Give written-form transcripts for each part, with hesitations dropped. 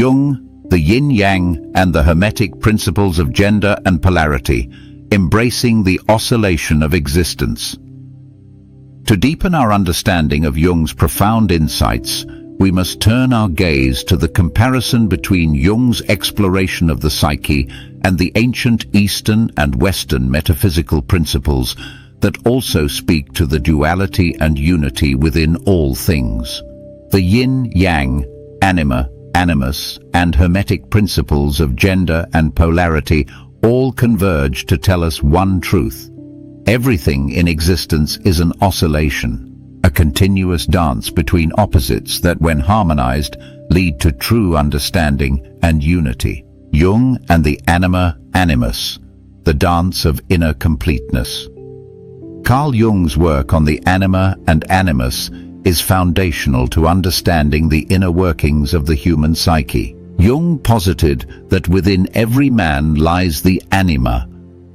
Jung, the yin-yang, and the Hermetic principles of gender and polarity, embracing the oscillation of existence. To deepen our understanding of Jung's profound insights, we must turn our gaze to the comparison between Jung's exploration of the psyche and the ancient Eastern and Western metaphysical principles that also speak to the duality and unity within all things. The yin-yang, anima, animus, and Hermetic principles of gender and polarity all converge to tell us one truth. Everything in existence is an oscillation, a continuous dance between opposites that, when harmonized, lead to true understanding and unity. Jung and the anima animus, the dance of inner completeness. Carl Jung's work on the anima and animus is foundational to understanding the inner workings of the human psyche. Jung posited that within every man lies the anima,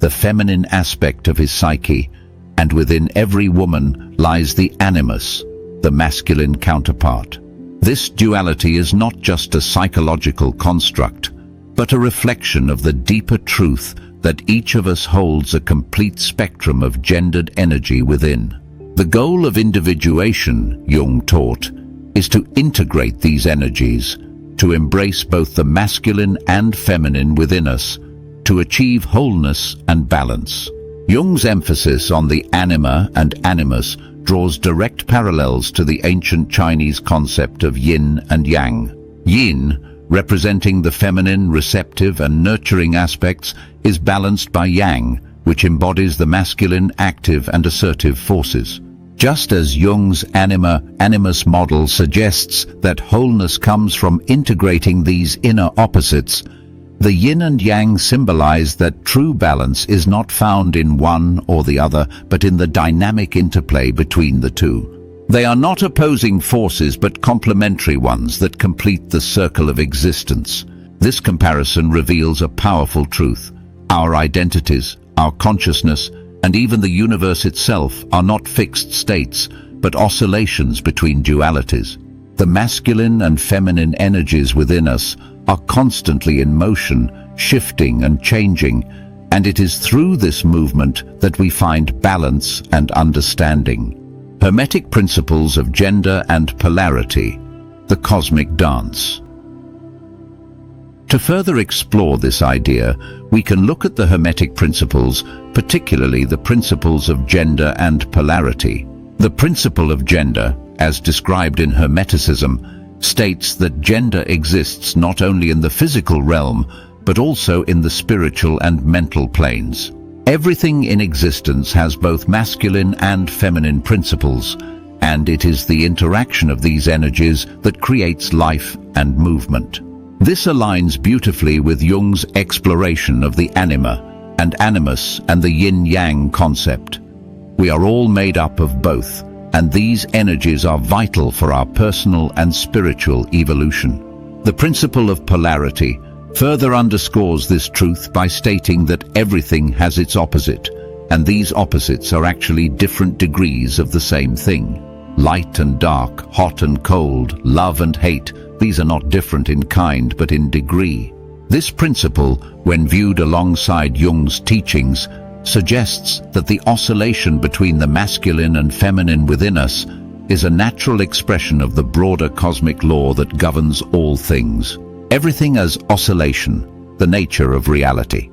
the feminine aspect of his psyche, and within every woman lies the animus, the masculine counterpart. This duality is not just a psychological construct, but a reflection of the deeper truth that each of us holds a complete spectrum of gendered energy within. The goal of individuation, Jung taught, is to integrate these energies, to embrace both the masculine and feminine within us, to achieve wholeness and balance. Jung's emphasis on the anima and animus draws direct parallels to the ancient Chinese concept of yin and yang. Yin, representing the feminine, receptive and nurturing aspects, is balanced by yang, which embodies the masculine, active and assertive forces. Just as Jung's anima-animus model suggests that wholeness comes from integrating these inner opposites, the yin and yang symbolize that true balance is not found in one or the other, but in the dynamic interplay between the two. They are not opposing forces, but complementary ones that complete the circle of existence. This comparison reveals a powerful truth. Our identities, our consciousness, and even the universe itself are not fixed states, but oscillations between dualities. The masculine and feminine energies within us are constantly in motion, shifting and changing, and it is through this movement that we find balance and understanding. Hermetic principles of gender and polarity, the cosmic dance. To further explore this idea, we can look at the Hermetic principles, particularly the principles of gender and polarity. The principle of gender, as described in Hermeticism, states that gender exists not only in the physical realm, but also in the spiritual and mental planes. Everything in existence has both masculine and feminine principles, and it is the interaction of these energies that creates life and movement. This aligns beautifully with Jung's exploration of the anima and animus and the yin-yang concept. We are all made up of both, and these energies are vital for our personal and spiritual evolution. The principle of polarity further underscores this truth by stating that everything has its opposite, and these opposites are actually different degrees of the same thing. Light and dark, hot and cold, love and hate, these are not different in kind but in degree. This principle, when viewed alongside Jung's teachings, suggests that the oscillation between the masculine and feminine within us is a natural expression of the broader cosmic law that governs all things. Everything as oscillation, the nature of reality.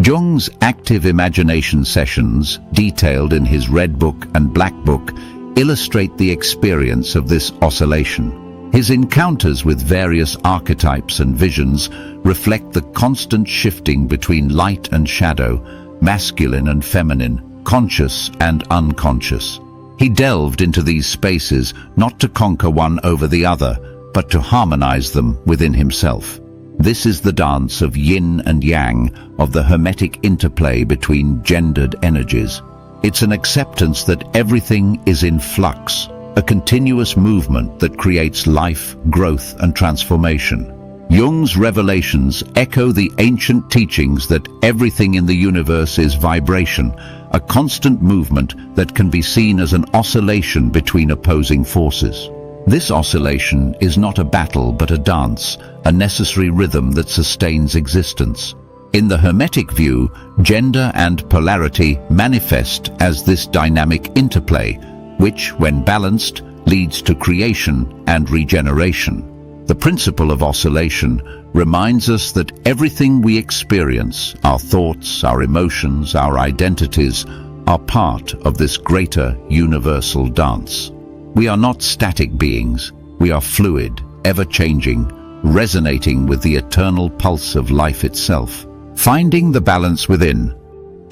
Jung's active imagination sessions, detailed in his Red Book and Black Book, illustrate the experience of this oscillation. His encounters with various archetypes and visions reflect the constant shifting between light and shadow, masculine and feminine, conscious and unconscious. He delved into these spaces not to conquer one over the other, but to harmonize them within himself. This is the dance of yin and yang, of the Hermetic interplay between gendered energies. It's an acceptance that everything is in flux, a continuous movement that creates life, growth, and transformation. Jung's revelations echo the ancient teachings that everything in the universe is vibration, a constant movement that can be seen as an oscillation between opposing forces. This oscillation is not a battle but a dance, a necessary rhythm that sustains existence. In the Hermetic view, gender and polarity manifest as this dynamic interplay, which, when balanced, leads to creation and regeneration. The principle of oscillation reminds us that everything we experience, our thoughts, our emotions, our identities, are part of this greater universal dance. We are not static beings. We are fluid, ever-changing, resonating with the eternal pulse of life itself. Finding the balance within,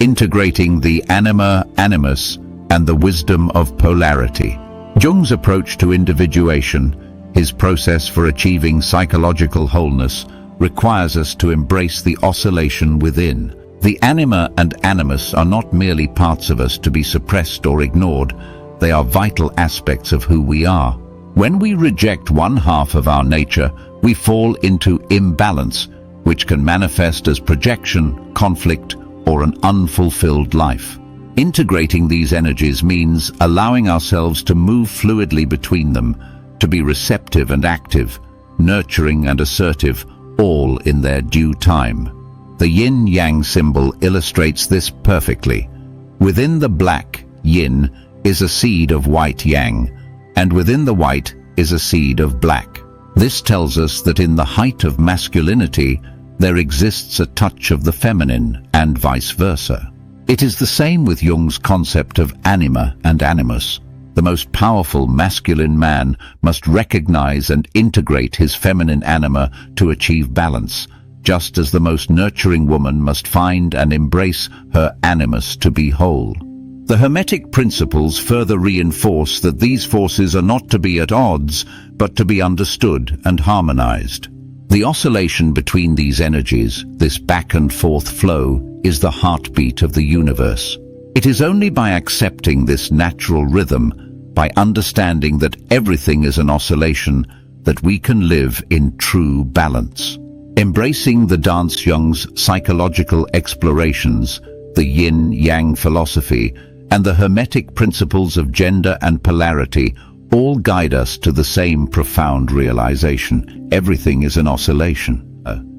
integrating the anima, animus, and the wisdom of polarity. Jung's approach to individuation, his process for achieving psychological wholeness, requires us to embrace the oscillation within. The anima and animus are not merely parts of us to be suppressed or ignored. They are vital aspects of who we are. When we reject one half of our nature, we fall into imbalance, which can manifest as projection, conflict, or an unfulfilled life. Integrating these energies means allowing ourselves to move fluidly between them, to be receptive and active, nurturing and assertive, all in their due time. The yin-yang symbol illustrates this perfectly. Within the black, yin, is a seed of white yang, and within the white is a seed of black. This tells us that in the height of masculinity, there exists a touch of the feminine, and vice versa. It is the same with Jung's concept of anima and animus. The most powerful masculine man must recognize and integrate his feminine anima to achieve balance, just as the most nurturing woman must find and embrace her animus to be whole. The Hermetic principles further reinforce that these forces are not to be at odds, but to be understood and harmonized. The oscillation between these energies, this back and forth flow, is the heartbeat of the universe. It is only by accepting this natural rhythm, by understanding that everything is an oscillation, that we can live in true balance. Embracing the dance Jung's psychological explorations, the yin-yang philosophy, and the Hermetic principles of gender and polarity all guide us to the same profound realization. Everything is an oscillation.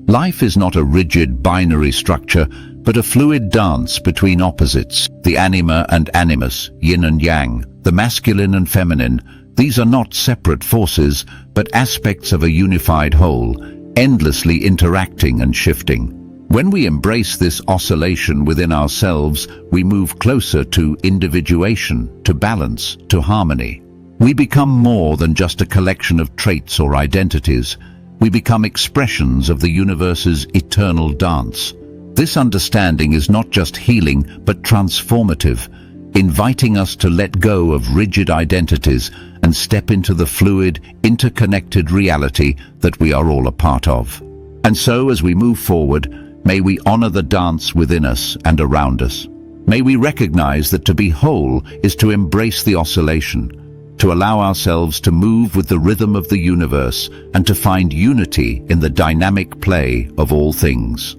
Life is not a rigid binary structure, but a fluid dance between opposites, the anima and animus, yin and yang, the masculine and feminine. These are not separate forces, but aspects of a unified whole, endlessly interacting and shifting. When we embrace this oscillation within ourselves, we move closer to individuation, to balance, to harmony. We become more than just a collection of traits or identities. We become expressions of the universe's eternal dance. This understanding is not just healing, but transformative, inviting us to let go of rigid identities and step into the fluid, interconnected reality that we are all a part of. And so, as we move forward, may we honor the dance within us and around us. May we recognize that to be whole is to embrace the oscillation, to allow ourselves to move with the rhythm of the universe and to find unity in the dynamic play of all things.